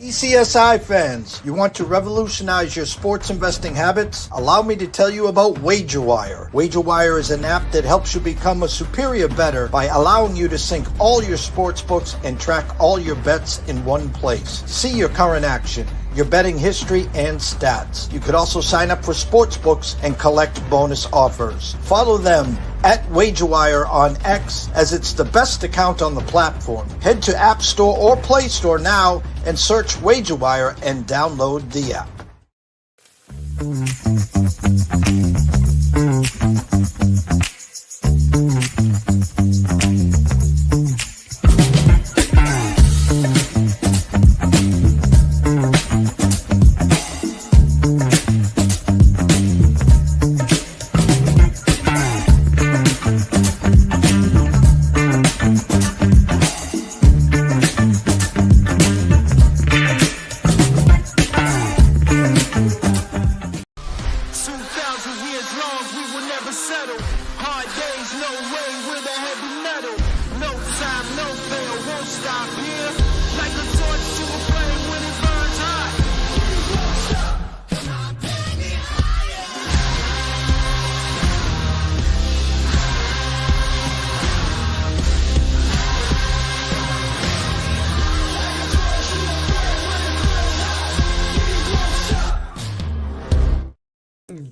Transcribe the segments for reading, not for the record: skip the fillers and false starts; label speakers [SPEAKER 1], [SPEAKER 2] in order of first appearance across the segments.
[SPEAKER 1] ECSI fans, you want to revolutionize your sports investing habits? Allow me to tell you about WagerWire. WagerWire is an app that helps you become a superior bettor by allowing you to sync all your sports books and track all your bets in one place. See your current action, your betting history, and stats. You could also sign up for sports books and collect bonus offers. Follow them at WagerWire on X, as it's the best account on the platform. Head to App Store or Play Store now and search WagerWire and download the app.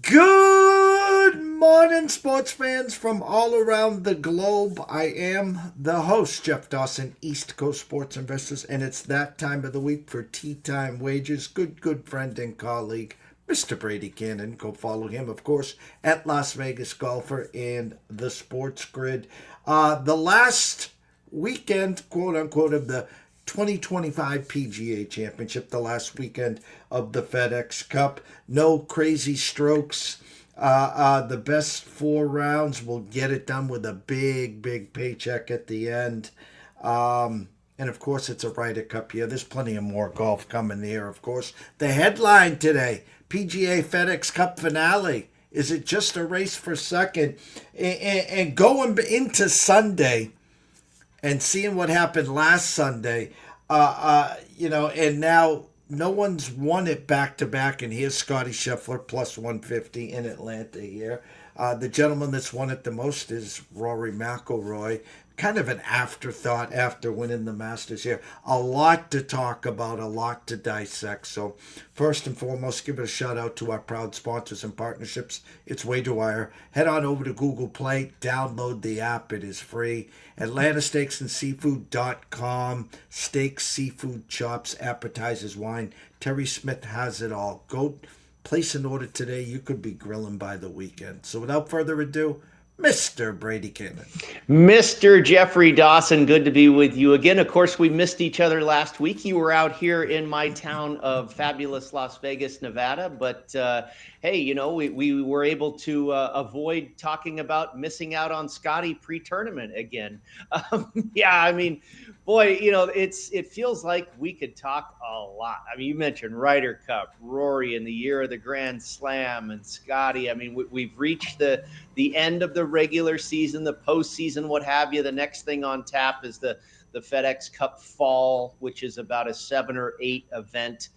[SPEAKER 1] Good morning, sports fans from all around the globe. I am the host, Jeff Dawson, East Coast Sports Investors, and it's that time of the week for Tea Time Wagers. Good friend and colleague, Mr. Brady Kannon. Go follow him, of course, at Las Vegas Golfer and the Sports Grid. The last weekend, quote-unquote, of the 2025 PGA Championship, the last weekend of the FedEx Cup. No crazy strokes. The best 4 rounds will get it done with a big paycheck at the end. And of course, it's a Ryder Cup year. There's plenty of more golf coming here, of course. The headline today, PGA FedEx Cup Finale. Is it just a race for second? And going into Sunday and seeing what happened last Sunday, and now no one's won it back-to-back, and here's Scotty Scheffler plus 150 in Atlanta here. The gentleman that's won it the most is Rory McIlroy. Kind of an afterthought after winning the Masters here. A lot to talk about, a lot to dissect. So first and foremost, give a shout out to our proud sponsors and partnerships. It's WagerWire. Head on over to Google Play, download the app. It is free. AtlantaSteaksAndSeafood.com. Steaks, seafood, chops, appetizers, wine. Terry Smith has it all. Go place an order today. You could be grilling by the weekend. So without further ado, Mr. Brady Kannon.
[SPEAKER 2] Mr. Jeffrey Dawson, good to be with you again. Of course, we missed each other last week. You were out here in my town of fabulous Las Vegas, Nevada. But, hey, we were able to avoid talking about missing out on Scotty pre-tournament again. Boy, it feels like we could talk a lot. I mean, you mentioned Ryder Cup, Rory in the year of the Grand Slam, and Scotty. I mean, we've reached the end of the regular season, the postseason, what have you. The next thing on tap is the FedEx Cup Fall, which is about a 7 or 8 event,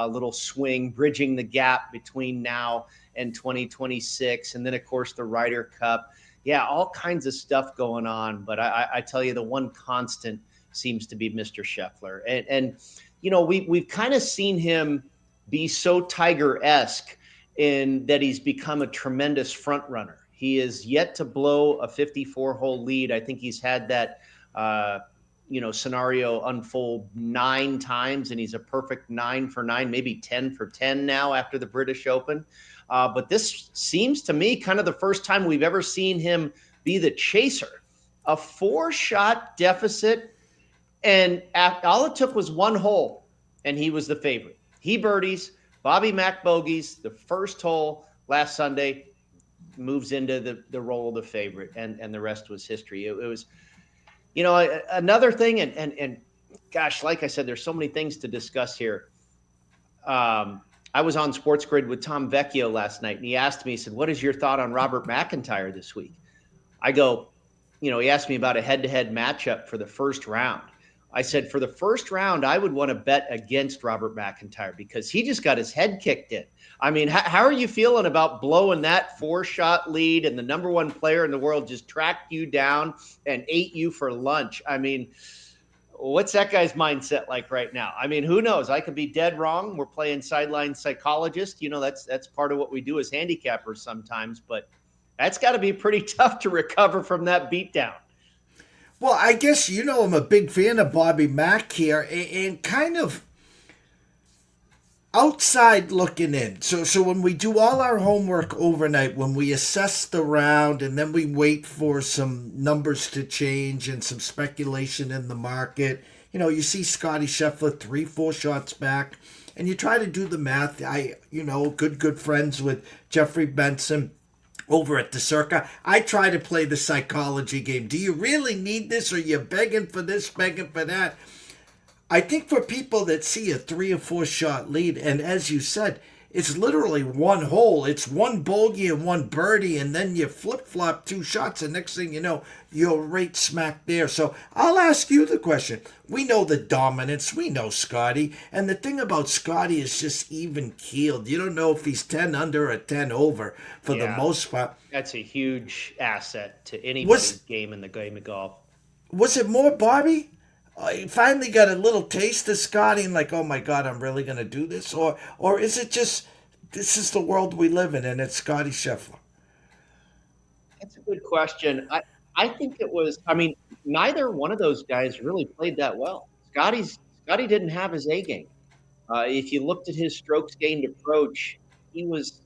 [SPEAKER 2] little swing, bridging the gap between now and 2026. And then, of course, the Ryder Cup. Yeah, all kinds of stuff going on. But I tell you, the one constant seems to be Mr. Scheffler. And we've kind of seen him be so Tiger-esque in that he's become a tremendous front runner. He is yet to blow a 54-hole lead. I think he's had that, scenario unfold 9 times, and he's a perfect 9 for 9, maybe 10 for 10 now after the British Open. But this seems to me kind of the first time we've ever seen him be the chaser. A 4-shot deficit, and all it took was 1 hole, and he was the favorite. He birdies, Bobby Mack bogeys the first hole last Sunday, moves into the role of the favorite, and the rest was history. It was, another thing, and gosh, like I said, there's so many things to discuss here. I was on Sports Grid with Tom Vecchio last night, and he asked me, he said, what is your thought on Robert McIntyre this week? I go, he asked me about a head-to-head matchup for the first round. I said, for the first round, I would want to bet against Robert McIntyre because he just got his head kicked in. I mean, how are you feeling about blowing that 4-shot lead and the number one player in the world just tracked you down and ate you for lunch? I mean, what's that guy's mindset like right now? I mean, who knows? I could be dead wrong. We're playing sideline psychologist. You know, that's part of what we do as handicappers sometimes, but that's got to be pretty tough to recover from that beatdown.
[SPEAKER 1] Well, I guess I'm a big fan of Bobby Mack here, and kind of outside looking in. So when we do all our homework overnight, when we assess the round, and then we wait for some numbers to change and some speculation in the market, you see Scotty Scheffler 3-4 shots back, and you try to do the math. Good friends with Jeffrey Benson over at the Circa. I try to play the psychology game. Do you really need this? Or you begging for this, begging for that? I think for people that see a 3 or 4 shot lead, and as you said, it's literally one hole. It's one bogey and one birdie, and then you flip-flop 2 shots, and next thing you know, you're right smack there. So I'll ask you the question. We know the dominance. We know Scotty. And the thing about Scotty is just even-keeled. You don't know if he's 10 under or 10 over for the most part.
[SPEAKER 2] That's a huge asset to anybody's game in the game of golf.
[SPEAKER 1] Was it more Bobby? I finally got a little taste of Scotty and like, oh my God, I'm really going to do this? Or is it just, this is the world we live in and it's Scotty Scheffler?
[SPEAKER 2] That's a good question. I think it was, I mean, neither one of those guys really played that well. Scotty didn't have his A game. If you looked at his strokes gained approach, he was,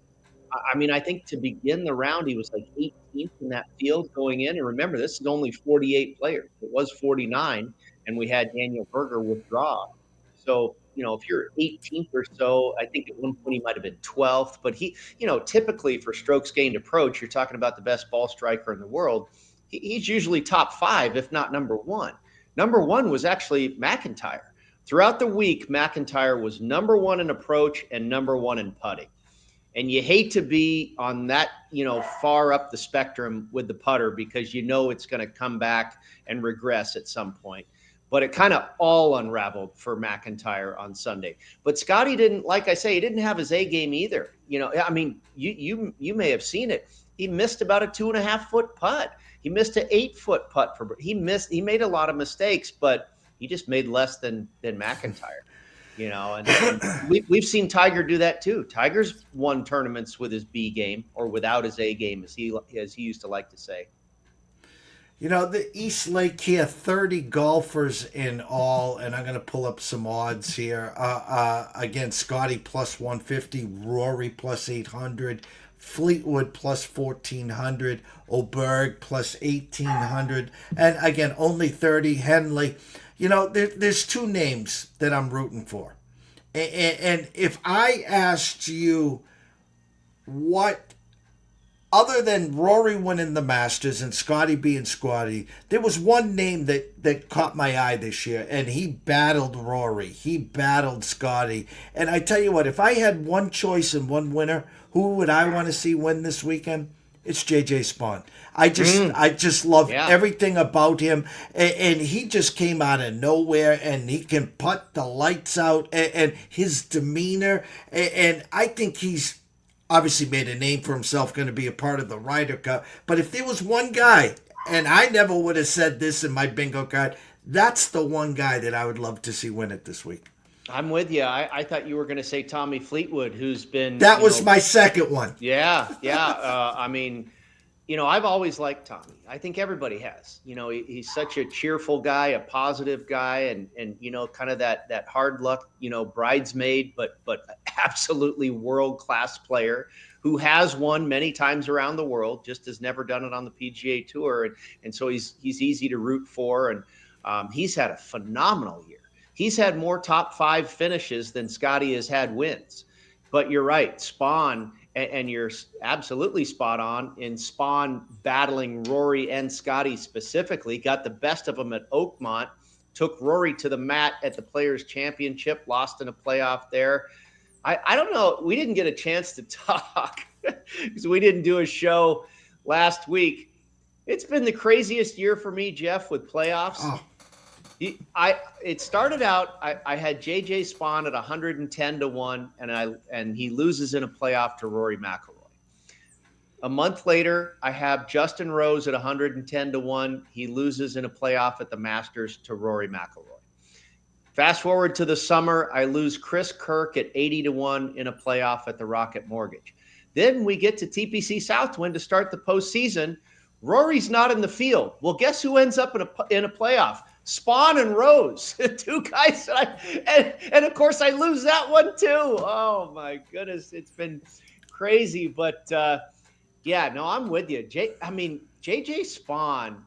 [SPEAKER 2] I mean, I think to begin the round, he was like 18th in that field going in. And remember, this is only 48 players. It was 49, and we had Daniel Berger withdraw. So, if you're 18th or so, I think at one point he might have been 12th. But he, typically for strokes gained approach, you're talking about the best ball striker in the world. He's usually top 5, if not number 1. Number 1 was actually McIntyre. Throughout the week, McIntyre was number 1 in approach and number 1 in putting. And you hate to be on that, far up the spectrum with the putter because it's going to come back and regress at some point. But it kind of all unraveled for McIntyre on Sunday. But Scotty didn't, like I say, he didn't have his A game either. I mean, you may have seen it. He missed about a 2.5-foot putt. He missed an 8-foot putt he made a lot of mistakes, but he just made less than McIntyre. And we've seen Tiger do that too. Tiger's won tournaments with his B game or without his A game, as he used to like to say.
[SPEAKER 1] The East Lake here, 30 golfers in all, and I'm going to pull up some odds here. Again, Scotty plus 150, Rory plus 800, Fleetwood plus 1,400, Oberg plus 1,800, and again, only 30, Henley. There's 2 names that I'm rooting for. And if I asked you what, other than Rory winning the Masters and Scotty being Scotty, there was one name that caught my eye this year, and he battled Rory. He battled Scotty. And I tell you what, if I had one choice and one winner, who would I want to see win this weekend? It's JJ Spaun. I just love everything about him, and he just came out of nowhere, and he can putt the lights out, and his demeanor, and I think he's obviously made a name for himself, going to be a part of the Ryder Cup. But if there was one guy, and I never would have said this in my bingo card, that's the one guy that I would love to see win it this week.
[SPEAKER 2] I'm with you. I thought you were going to say Tommy Fleetwood, who's been...
[SPEAKER 1] That was my second one.
[SPEAKER 2] Yeah. I mean, I've always liked Tommy. I think everybody has. He's such a cheerful guy, a positive guy, and kind of that hard luck, bridesmaid, but absolutely world-class player who has won many times around the world, just has never done it on the PGA Tour. And so he's easy to root for, and he's had a phenomenal year. He's had more top 5 finishes than Scotty has had wins. But you're right, Spaun, and you're absolutely spot on in Spaun battling Rory and Scotty specifically, got the best of them at Oakmont, took Rory to the mat at the Players' Championship, lost in a playoff there. I don't know. We didn't get a chance to talk because we didn't do a show last week. It's been the craziest year for me, Jeff, with playoffs. It started out. I had JJ Spawn at 110-1, and he loses in a playoff to Rory McIlroy. A month later, I have Justin Rose at 110-1. He loses in a playoff at the Masters to Rory McIlroy. Fast forward to the summer, I lose Chris Kirk at 80-1 in a playoff at the Rocket Mortgage. Then we get to TPC Southwind to start the postseason. Rory's not in the field. Well, guess who ends up in a playoff? Spawn and Rose, two guys and of course I lose that one too. Oh my goodness, it's been crazy, but yeah, no, I'm with you. JJ Spawn,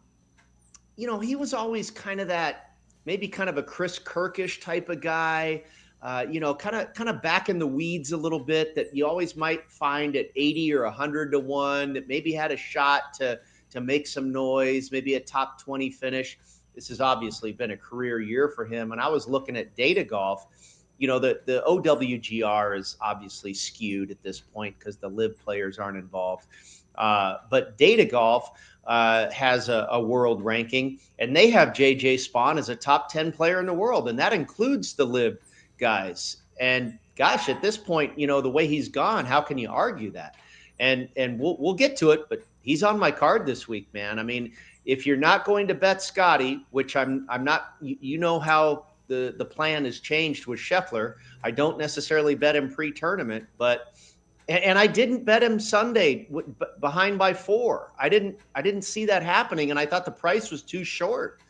[SPEAKER 2] he was always kind of that, maybe kind of a Chris Kirkish type of guy, kind of back in the weeds a little bit, that you always might find at 80 or 100-1, that maybe had a shot to make some noise, maybe a top 20 finish. This has obviously been a career year for him. And I was looking at data golf. The OWGR is obviously skewed at this point because the live players aren't involved. But data golf has a world ranking, and they have JJ Spawn as a top 10 player in the world. And that includes the live guys. And gosh, at this point, the way he's gone, how can you argue that? And we'll get to it, but he's on my card this week, man. I mean, if you're not going to bet Scotty, which I'm not, how the plan has changed with Scheffler. I don't necessarily bet him pre-tournament, and I didn't bet him Sunday behind by 4. I didn't see that happening, and I thought the price was too short.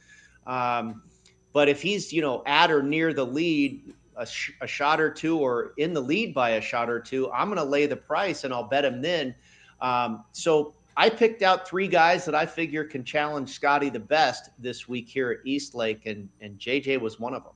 [SPEAKER 2] But if he's at or near the lead, a shot or two, or in the lead by a shot or two, I'm going to lay the price and I'll bet him then. So I picked out 3 guys that I figure can challenge Scotty the best this week here at Eastlake, and JJ was one of them.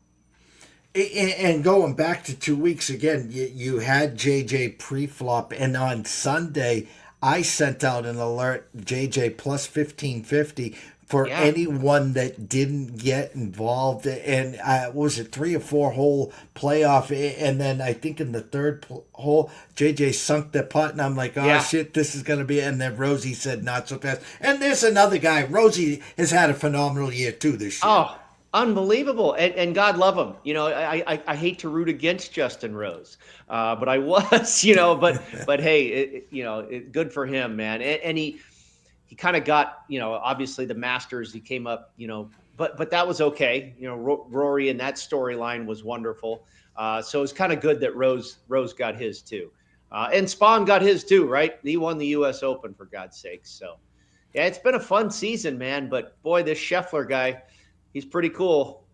[SPEAKER 1] And going back to 2 weeks again, you had JJ pre-flop, and on Sunday I sent out an alert, JJ plus 1550 for anyone that didn't get involved. And was it 3 or 4 hole playoff? And then I think in the third hole, JJ sunk the putt, and I'm like, shit, this is going to be. And then Rosie said, not so fast. And there's another guy. Rosie has had a phenomenal year too this year.
[SPEAKER 2] Oh, unbelievable. And God love him. I hate to root against Justin Rose, but I was, but hey, good for him, man. And he kind of got, obviously the Masters, he came up, but that was okay. Rory and that storyline was wonderful. So it was kind of good that Rose got his too. And Spawn got his too, right? He won the US Open, for God's sakes. So yeah, it's been a fun season, man. But boy, this Scheffler guy, he's pretty cool.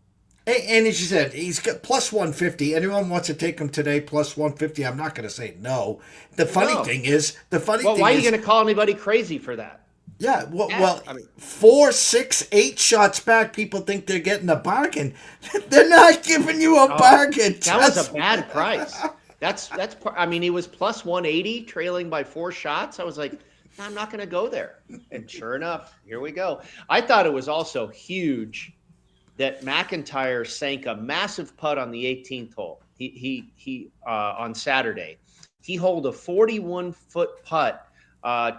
[SPEAKER 1] And as you said, he's got plus 150. Anyone wants to take him today, plus 150, I'm not going to say no. The funny thing is,
[SPEAKER 2] why are you going to call anybody crazy for that?
[SPEAKER 1] Yeah, well, 4, 6, 8 shots back, people think they're getting a bargain. They're not giving you a bargain.
[SPEAKER 2] That was a bad price. He was plus 180, trailing by 4 shots. I was like, I'm not going to go there. And sure enough, here we go. I thought it was also huge that McIntyre sank a massive putt on the 18th hole. He on Saturday. He holed a 41-foot putt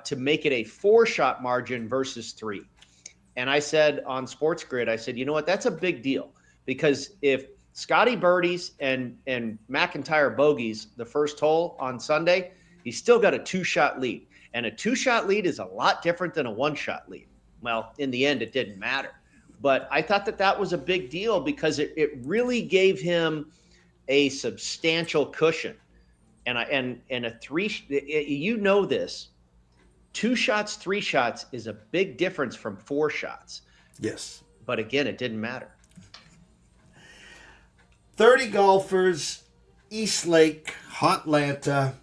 [SPEAKER 2] to make it a 4-shot margin versus 3. And I said on Sports Grid, I said, you know what? That's a big deal, because if Scotty birdies and McIntyre bogeys the first hole on Sunday, he's still got a 2-shot lead. And a 2-shot lead is a lot different than a 1-shot lead. Well, in the end, it didn't matter. But I thought that was a big deal, because it really gave him a substantial cushion. And a 3, this, 2 shots, 3 shots is a big difference from 4 shots.
[SPEAKER 1] Yes.
[SPEAKER 2] But again, it didn't matter.
[SPEAKER 1] 30 golfers, Eastlake, Hotlanta.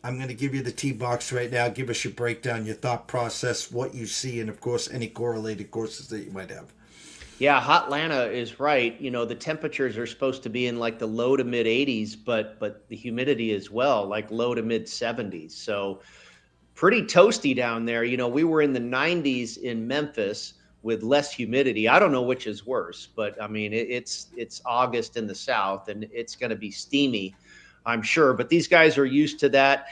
[SPEAKER 1] I'm going to give you the tee box right now. Give us your breakdown, your thought process, what you see, and of course, any correlated courses that you might have.
[SPEAKER 2] Yeah, Hotlanta is right. The temperatures are supposed to be in like the low to mid 80s, but the humidity as well, like low to mid 70s. So pretty toasty down there. We were in the 90s in Memphis with less humidity. I don't know which is worse, but I mean, it's August in the South, and it's going to be steamy, I'm sure. But these guys are used to that.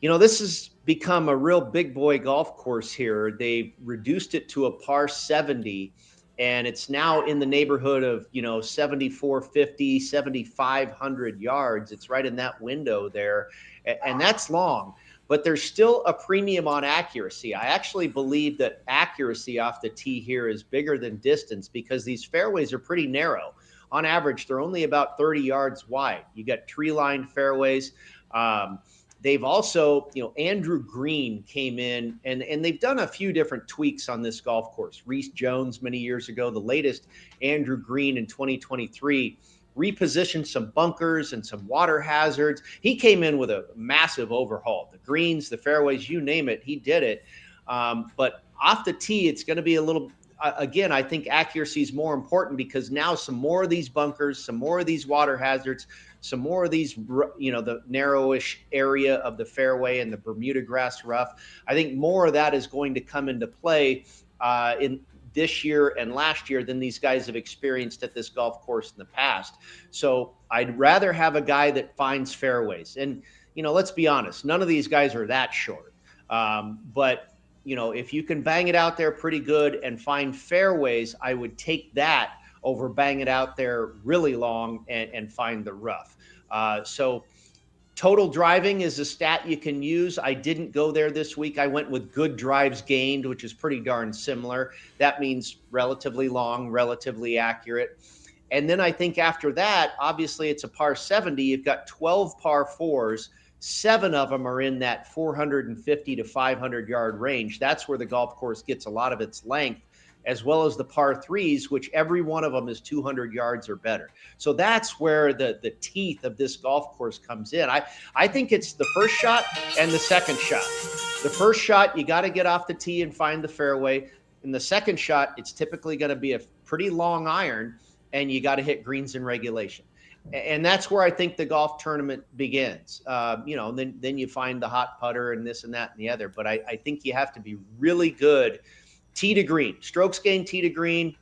[SPEAKER 2] This has become a real big boy golf course here. They've reduced it to a par 70. and it's now in the neighborhood of 7,450, 7,500 yards. It's right in that window there, and that's long. But there's still a premium on accuracy. I actually believe that accuracy off the tee here is bigger than distance because these fairways are pretty narrow. On average, they're only about 30 yards wide. You got tree-lined fairways. They've also, Andrew Green came in, and they've done a few different tweaks on this golf course. Reese Jones many years ago, the latest Andrew Green in 2023, repositioned some bunkers and some water hazards. He came in with a massive overhaul. The greens, the fairways, you name it, he did it. But off the tee, it's going to be a little, again, I think accuracy is more important because now some more of these bunkers, some more of these water hazards, some more of these, the narrowish area of the fairway and the Bermuda grass rough. I think more of that is going to come into play in this year and last year than these guys have experienced at this golf course in the past. So I'd rather have a guy that finds fairways. And, let's be honest, none of these guys are that short. But if you can bang it out there pretty good and find fairways, I would take that over bang it out there really long and find the rough. So total driving is a stat you can use. I didn't go there this week. I went with good drives gained, which is pretty darn similar. That means relatively long, relatively accurate. And then I think after that, obviously it's a par 70. You've got 12 par fours. 7 of them are in that 450 to 500 yard range. That's where the golf course gets a lot of its length, as well as the par threes, which every one of them is 200 yards or better. So that's where the teeth of this golf course comes in. I think it's the first shot and the second shot. The first shot, you got to get off the tee and find the fairway. In the second shot, it's typically going to be a pretty long iron, and you got to hit greens in regulation. And that's where I think the golf tournament begins. Then you find the hot putter and this and that and the other. But I think you have to be really good tee to green, strokes gained, tee to green,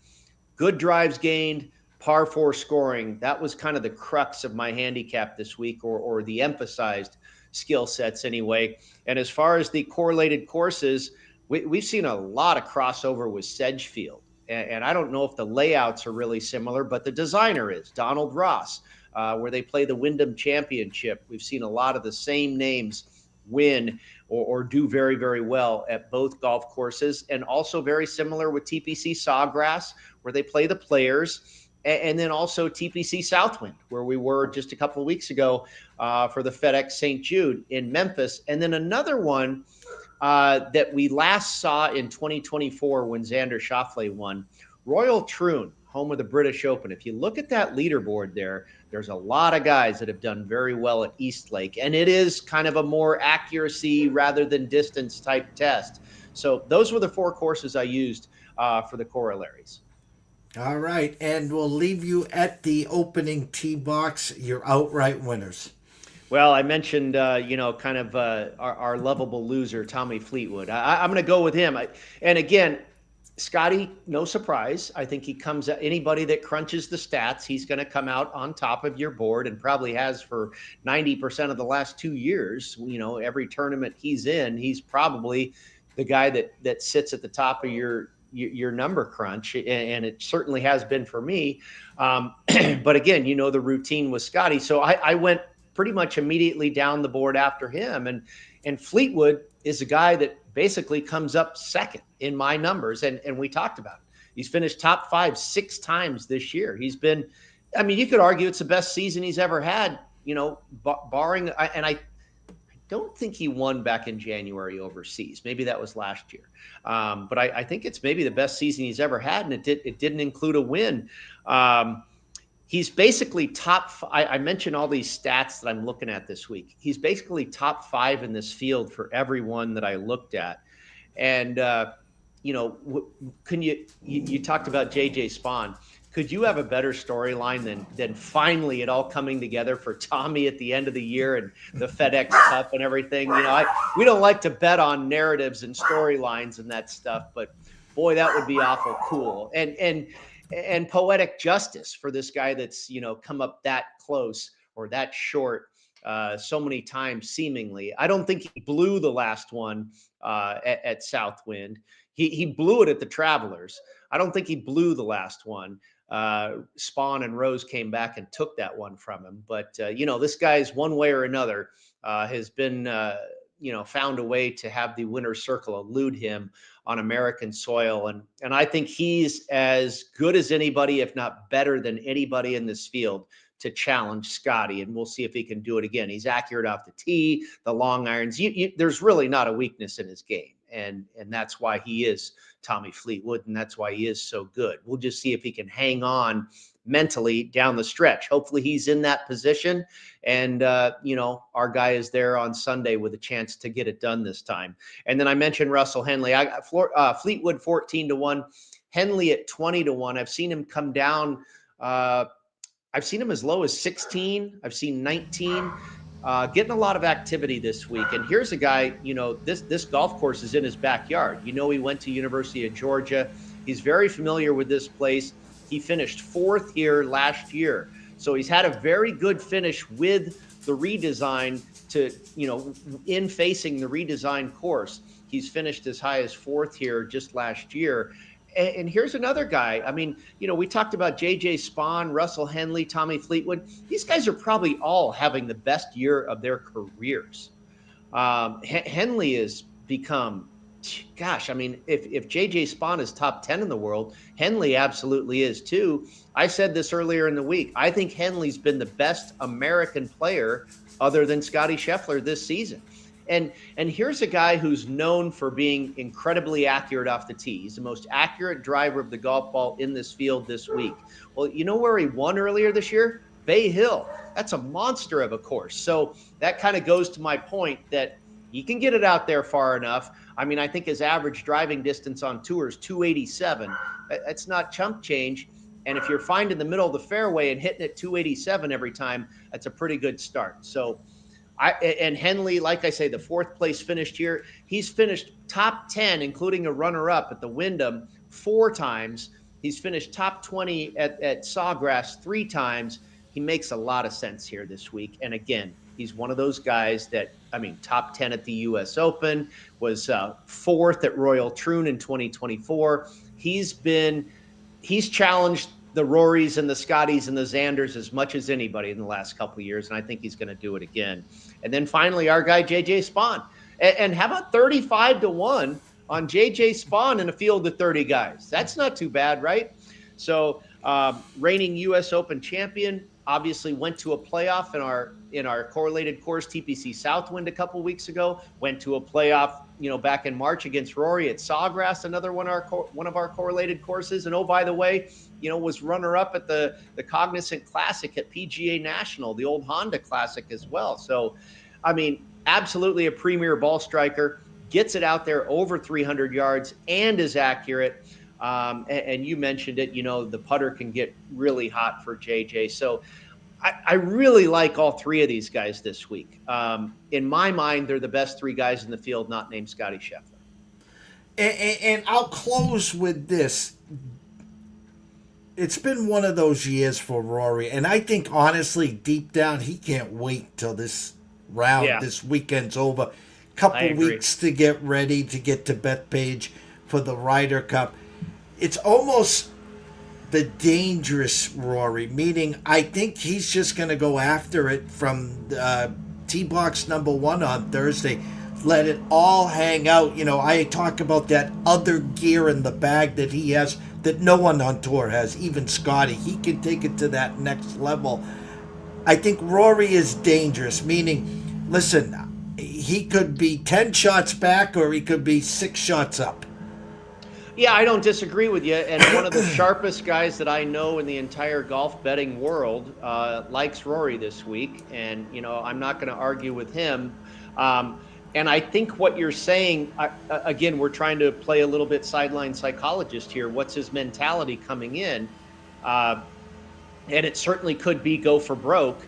[SPEAKER 2] good drives gained, par 4 scoring. That was kind of the crux of my handicap this week, or the emphasized skill sets anyway. And as far as the correlated courses, we've seen a lot of crossover with Sedgefield. And I don't know if the layouts are really similar, but the designer is Donald Ross, where they play the Wyndham Championship. We've seen a lot of the same names win or do very, very well at both golf courses, and also very similar with TPC Sawgrass, where they play the Players, and then also TPC Southwind, where we were just a couple of weeks ago for the FedEx St. Jude in Memphis. And then another one that we last saw in 2024 when Xander Schauffele won, Royal Troon, home of the British Open. If you look at that leaderboard there's a lot of guys that have done very well at Eastlake, and it is kind of a more accuracy rather than distance type test. So those were the 4 courses I used for the corollaries.
[SPEAKER 1] All right, and we'll leave you at the opening tee box, your outright winners.
[SPEAKER 2] Well, I mentioned, kind of our lovable loser, Tommy Fleetwood. I'm going to go with him. And again, Scotty, no surprise. I think he comes at anybody that crunches the stats. He's going to come out on top of your board, and probably has for 90% of the last 2 years. Every tournament he's in, he's probably the guy that sits at the top of your number crunch, and it certainly has been for me. But again, the routine with Scotty. So I went pretty much immediately down the board after him. And Fleetwood is a guy that basically comes up second in my numbers. And we talked about it. He's finished top 5 6 times this year. He's been, you could argue it's the best season he's ever had, barring, and I don't think he won back in January overseas. Maybe that was last year. But I think it's maybe the best season he's ever had. And it didn't include a win. He's basically I mentioned all these stats that I'm looking at this week. He's basically top 5 in this field for everyone that I looked at. And, can you talked about JJ Spawn. Could you have a better storyline than finally it all coming together for Tommy at the end of the year and the FedEx Cup and everything? We don't like to bet on narratives and storylines and that stuff, but boy, that would be awful cool. And poetic justice for this guy that's, come up that close or that short so many times, seemingly. I don't think he blew the last one at Southwind. He blew it at the Travelers. I don't think he blew the last one. Spawn and Rose came back and took that one from him. But, this guy's one way or another has been, found a way to have the winner's circle elude him on American soil. And I think he's as good as anybody, if not better than anybody in this field to challenge Scotty. And we'll see if he can do it again. He's accurate off the tee, the long irons. There's really not a weakness in his game. And that's why he is Tommy Fleetwood, and that's why he is so good. We'll just see if he can hang on mentally down the stretch. Hopefully he's in that position. And, our guy is there on Sunday with a chance to get it done this time. And then I mentioned Russell Henley. I got Fleetwood 14-1, Henley at 20-1. I've seen him come down. I've seen him as low as 16. I've seen 19. Getting a lot of activity this week. And here's a guy, this golf course is in his backyard. He went to University of Georgia. He's very familiar with this place. He finished 4th here last year. So he's had a very good finish with the redesign in facing the redesigned course. He's finished as high as 4th here just last year. And here's another guy. I mean, we talked about J.J. Spawn, Russell Henley, Tommy Fleetwood. These guys are probably all having the best year of their careers. Henley has become, if J.J. Spawn is top 10 in the world, Henley absolutely is too. I said this earlier in the week. I think Henley's been the best American player other than Scotty Scheffler this season. And here's a guy who's known for being incredibly accurate off the tee. He's the most accurate driver of the golf ball in this field this week. Well, you know where he won earlier this year? Bay Hill. That's a monster of a course. So that kind of goes to my point that he can get it out there far enough. I mean, I think his average driving distance on tour is 287. That's not chump change. And if you're finding the middle of the fairway and hitting it 287 every time, that's a pretty good start. So and Henley, like I say, the 4th place finished here. He's finished top 10, including a runner-up at the Wyndham 4 times. He's finished top 20 at Sawgrass 3 times. He makes a lot of sense here this week. And again, he's one of those guys that, top 10 at the U.S. Open, was 4th at Royal Troon in 2024. He's challenged the Rorys and the Scotties and the Xanders as much as anybody in the last couple of years, and I think he's going to do it again. And then finally, our guy J.J. Spawn. And how about 35-1 on J.J. Spawn in a field of 30 guys? That's not too bad, right? So reigning U.S. Open champion, obviously went to a playoff in our correlated course, TPC Southwind, a couple weeks ago. Went to a playoff, back in March against Rory at Sawgrass, another one of our correlated courses. And oh, by the way, was runner-up at the Cognizant Classic at PGA National, the old Honda Classic as well. So, absolutely a premier ball striker, gets it out there over 300 yards and is accurate. And you mentioned it, the putter can get really hot for JJ. So I really like all 3 of these guys this week. In my mind, they're the best 3 guys in the field, not named Scotty Scheffler.
[SPEAKER 1] And I'll close with this. It's been one of those years for Rory, and I think, honestly, deep down, he can't wait till this round, this weekend's over. Couple weeks to get ready to get to Bethpage for the Ryder Cup. It's almost the dangerous Rory, meaning I think he's just going to go after it from tee box number 1 on Thursday. Let it all hang out. I talk about that other gear in the bag that he has that no one on tour has, even Scotty. He can take it to that next level. I think Rory is dangerous, meaning, listen, he could be 10 shots back or he could be 6 shots up.
[SPEAKER 2] Yeah, I don't disagree with you. And one of the sharpest guys that I know in the entire golf betting world likes Rory this week. And, I'm not going to argue with him. And I think what you're saying, again, we're trying to play a little bit sideline psychologist here. What's his mentality coming in? And it certainly could be go for broke.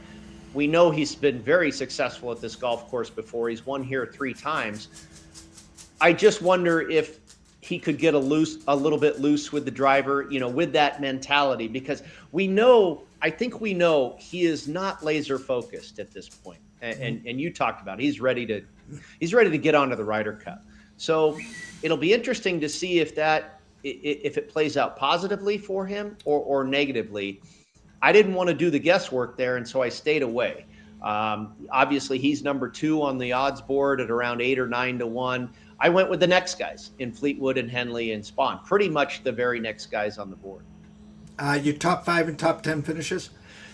[SPEAKER 2] We know he's been very successful at this golf course before. He's won here 3 times. I just wonder if he could get a little bit loose with the driver, with that mentality, because we know I think we know he is not laser focused at this point. And you talked about it. He's ready to get onto the Ryder Cup. So it'll be interesting to see if it plays out positively for him or negatively. I didn't want to do the guesswork there, and so I stayed away. Obviously, he's number 2 on the odds board at around 8 or 9 to 1. I went with the next guys in Fleetwood and Henley and Spawn, pretty much the very next guys on the board.
[SPEAKER 1] Your top 5 and top 10 finishes?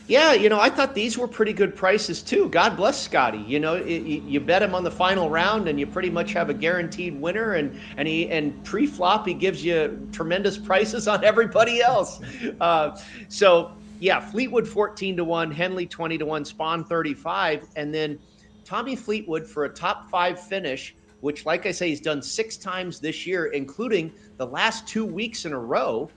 [SPEAKER 2] Yeah, I thought these were pretty good prices too. God bless Scotty. You bet him on the final round, and you pretty much have a guaranteed winner. And pre-flop, he gives you tremendous prices on everybody else. So yeah, Fleetwood 14 to 1, Henley 20 to 1, Spawn 35, and then Tommy Fleetwood for a top 5 finish, which, like I say, he's done 6 times this year, including the last 2 weeks in a row.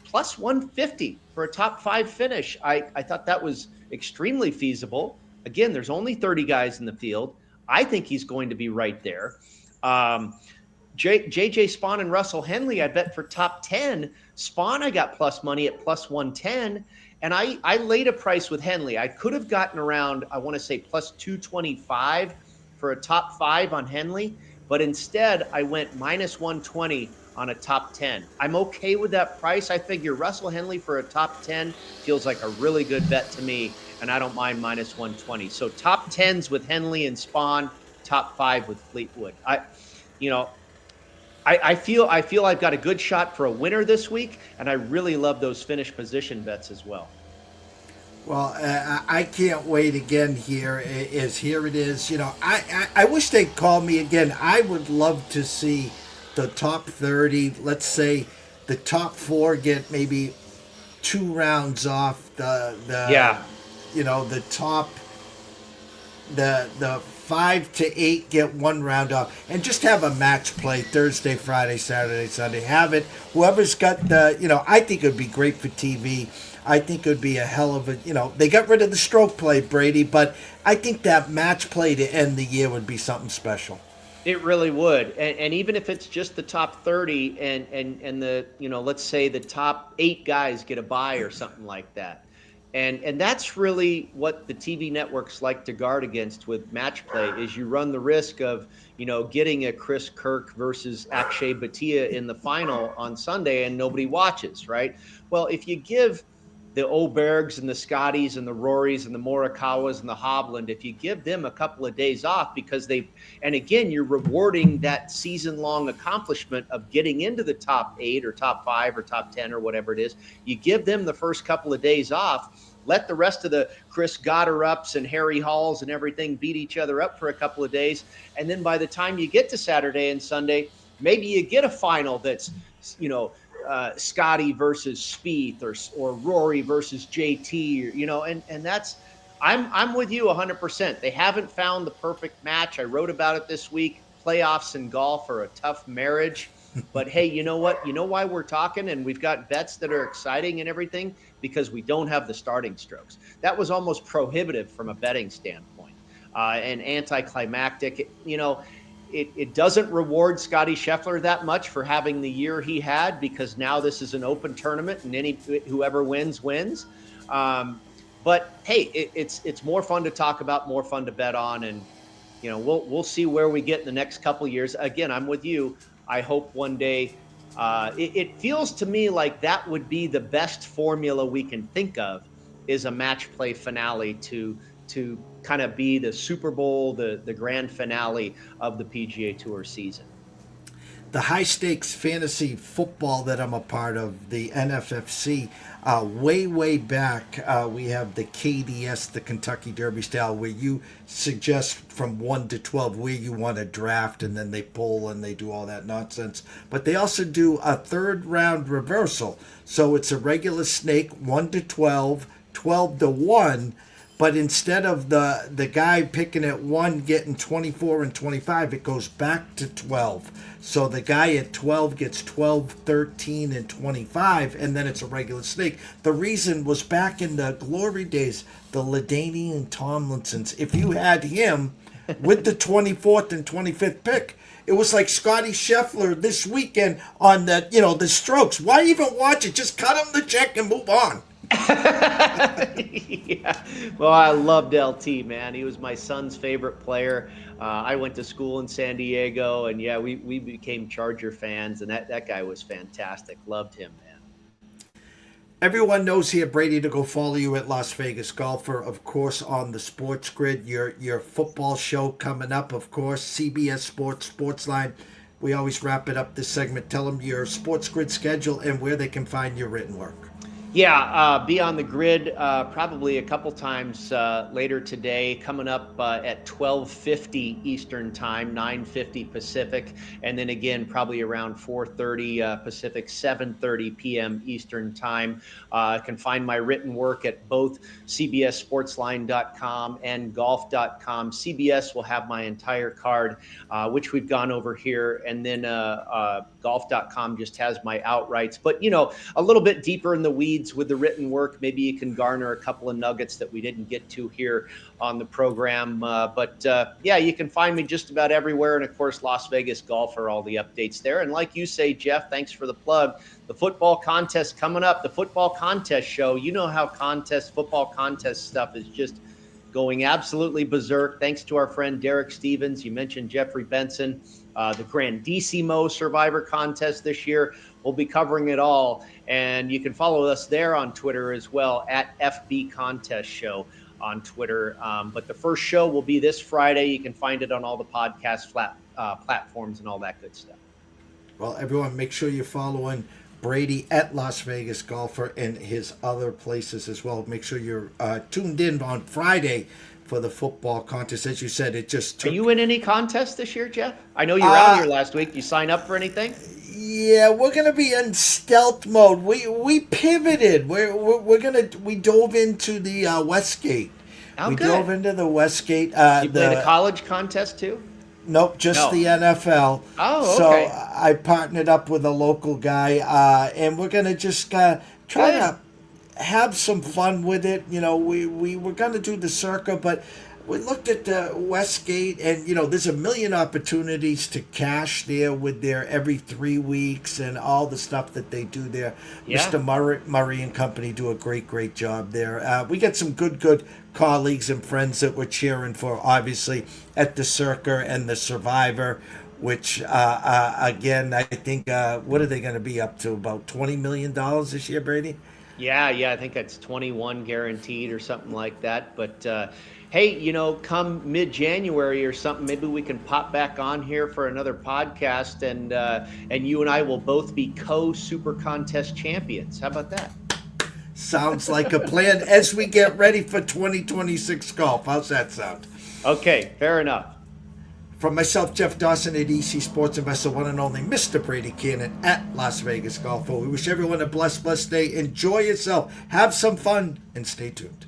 [SPEAKER 2] Plus 150 for a top 5 finish. I thought that was extremely feasible. Again, there's only 30 guys in the field. I think he's going to be right there. JJ Spawn and Russell Henley, I bet for top 10. Spawn, I got plus money at plus 110. And I laid a price with Henley. I could have gotten around, I want to say plus 225 for a top 5 on Henley. But instead, I went minus 120 on a top 10. I'm okay with that price. I figure Russell Henley for a top 10 feels like a really good bet to me, and I don't mind minus 120. So top 10s with Henley and Spawn, top 5 with Fleetwood. I feel I've got a good shot for a winner this week, and I really love those finish position bets as well.
[SPEAKER 1] Well, I can't wait again. Here it is. I wish they'd call me again. I would love to see the top 30. Let's say the top 4 get maybe 2 rounds off. The top the 5 to 8 get 1 round off, and just have a match play Thursday, Friday, Saturday, Sunday. Have it. Whoever's got I think it would be great for TV. I think it would be a hell of a, they got rid of the stroke play, Brady, but I think that match play to end the year would be something special.
[SPEAKER 2] It really would. And even if it's just the top 30 and the, let's say the top 8 guys get a bye or something like that. And that's really what the TV networks like to guard against with match play is you run the risk of, getting a Chris Kirk versus Akshay Bhatia in the final on Sunday and nobody watches, right? Well, if you give the Obergs and the Scotties and the Rorys and the Morikawas and the Hovland, if you give them a couple of days off because and again, you're rewarding that season-long accomplishment of getting into the top 8 or top 5 or top 10 or whatever it is, you give them the first couple of days off, let the rest of the Chris Goddard-ups and Harry Halls and everything beat each other up for a couple of days, and then by the time you get to Saturday and Sunday, maybe you get a final that's, Scotty versus Spieth or Rory versus JT, and that's, I'm with you 100%. They haven't found the perfect match. I wrote about it this week. Playoffs and golf are a tough marriage, but hey, you know what? You know why we're talking and we've got bets that are exciting and everything? Because we don't have the starting strokes. That was almost prohibitive from a betting standpoint and anticlimactic. It doesn't reward Scotty Scheffler that much for having the year he had because now this is an open tournament and whoever wins. But hey, it's more fun to talk about, more fun to bet on, and we'll see where we get in the next couple years. Again, I'm with you. I hope one day. It feels to me like that would be the best formula we can think of is a match play finale to kind of be the Super Bowl, the grand finale of the PGA Tour season.
[SPEAKER 1] The high stakes fantasy football that I'm a part of, the NFFC, way back, we have the KDS, the Kentucky Derby style, where you suggest from 1 to 12 where you want to draft, and then they pull and they do all that nonsense. But they also do a 3rd round reversal. So it's a regular snake, 1 to 12, 12 to 1. But instead of the guy picking at 1 getting 24 and 25, it goes back to 12. So the guy at 12 gets 12, 13, and 25, and then it's a regular snake. The reason was back in the glory days, the LaDainian and Tomlinsons. If you had him with the 24th and 25th pick, it was like Scotty Scheffler this weekend on the strokes. Why even watch it? Just cut him the check and move on.
[SPEAKER 2] Yeah. Well, I loved LT, man. He was my son's favorite player. I went to school in San Diego, and yeah, we became Charger fans, and that guy was fantastic. Loved him, man.
[SPEAKER 1] Everyone knows here, Brady, to go follow you at Las Vegas Golfer, of course, on the Sports Grid. Your football show coming up, of course, CBS Sports, Sportsline. We always wrap it up this segment. Tell them your Sports Grid schedule and where they can find your written work.
[SPEAKER 2] Yeah, be on the grid probably a couple times later today, coming up at 12:50 Eastern Time, 9:50 Pacific, and then again probably around 4:30 Pacific, 7:30 p.m. Eastern Time. You can find my written work at both cbssportsline.com and golf.com. CBS will have my entire card, which we've gone over here, and then golf.com just has my outrights. But, you know, a little bit deeper in the weeds with the written work, maybe you can garner a couple of nuggets that we didn't get to here on the program. Yeah, you can find me just about everywhere. And of course, Las Vegas Golfer, all the updates there. And like you say, Jeff, thanks for the plug. The football contest coming up, the football contest show. You know how football contest stuff is just going absolutely berserk. Thanks to our friend Derek Stevens. You mentioned Jeffrey Benson. The Grandissimo Survivor Contest this year. We'll be covering it all. And you can follow us there on Twitter as well, at FB Contest Show on Twitter. But the first show will be this Friday. You can find it on all the podcast platforms and all that good stuff.
[SPEAKER 1] Well, everyone, make sure you're following Brady at Las Vegas Golfer and his other places as well. Make sure you're tuned in on Friday for the football contest. As you said, it just took...
[SPEAKER 2] Are you in any contest this year, Jeff? I know you were out here last week. You sign up for anything?
[SPEAKER 1] Yeah, we're gonna be in stealth mode. We pivoted. We dove into the Westgate.
[SPEAKER 2] Oh,
[SPEAKER 1] we
[SPEAKER 2] good.
[SPEAKER 1] dove into the Westgate.
[SPEAKER 2] You played a college contest too?
[SPEAKER 1] Nope, just the NFL.
[SPEAKER 2] Oh,
[SPEAKER 1] So
[SPEAKER 2] okay.
[SPEAKER 1] I partnered up with a local guy, and we're gonna just try to have some fun with it. You know, we were gonna do the circa, but we looked at the Westgate, and there's a million opportunities to cash there with their every 3 weeks and all the stuff that they do there.
[SPEAKER 2] Yeah.
[SPEAKER 1] Mr. Murray and company do a great job there. We get some good colleagues and friends that we're cheering for, obviously, at the Circa and the Survivor, which again, I think what are they going to be up to, about $20 million this year, Brady?
[SPEAKER 2] Yeah, I think that's 21 guaranteed or something like that. But hey, come mid-January or something, maybe we can pop back on here for another podcast, and you and I will both be co-Super Contest champions. How about that?
[SPEAKER 1] Sounds like a plan as we get ready for 2026 golf. How's that sound?
[SPEAKER 2] Okay, fair enough.
[SPEAKER 1] From myself, Jeff Dawson at EC Sports Investor, one and only Mr. Brady Kannon at Las Vegas Golf. We wish everyone a blessed day. Enjoy yourself. Have some fun and stay tuned.